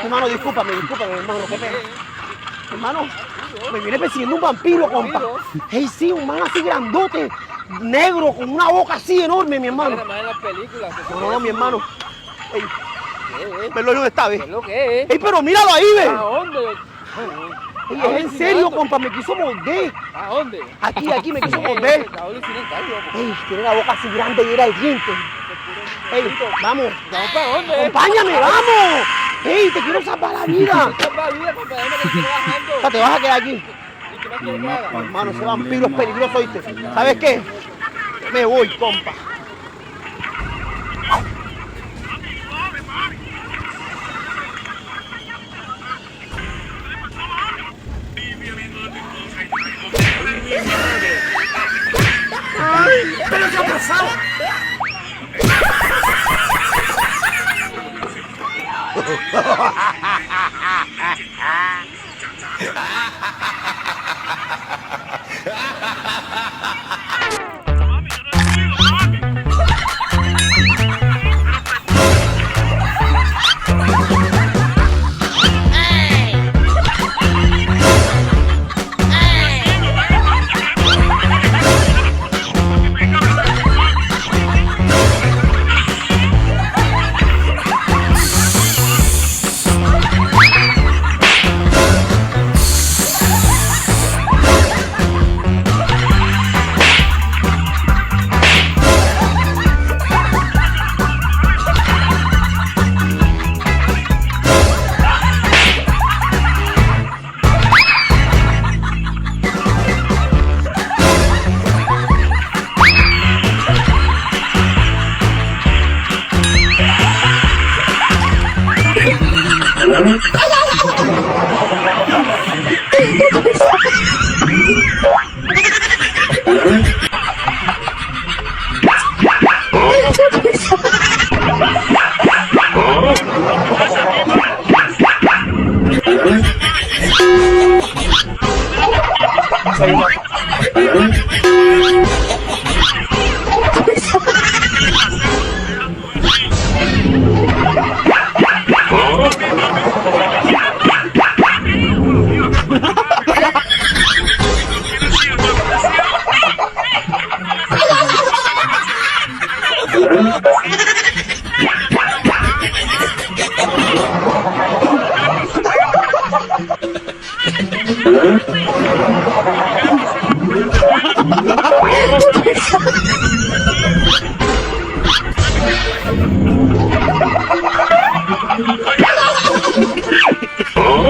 Hermano, discúlpame, hermano, qué pena. Hermano, me viene persiguiendo un vampiro, compa. Hey, sí, un man así grandote, negro, con una boca así enorme, mi hermano. No, mi hermano. Ey, ¿ves dónde está, ve? Ey, pero míralo ahí, ve. ¿A dónde? Ey, es en serio, compa, me quiso morder. ¿A dónde? Aquí me quiso morder. Ey, tiene la boca así grande y era el diente. Ey, vamos. ¿Vamos para dónde? Acompáñame, vamos. Ey, te quiero salvar la vida. Salva la vida, compadre, que estoy bajando. O sea, te vas a quedar aquí. ¿Y qué más quieres que haga? Hermano, ese vampiro es peligroso, ¿oíste? ¿Sabes qué? Me voy, compa. ¡Ay! ¿Pero qué ha pasado? Oh,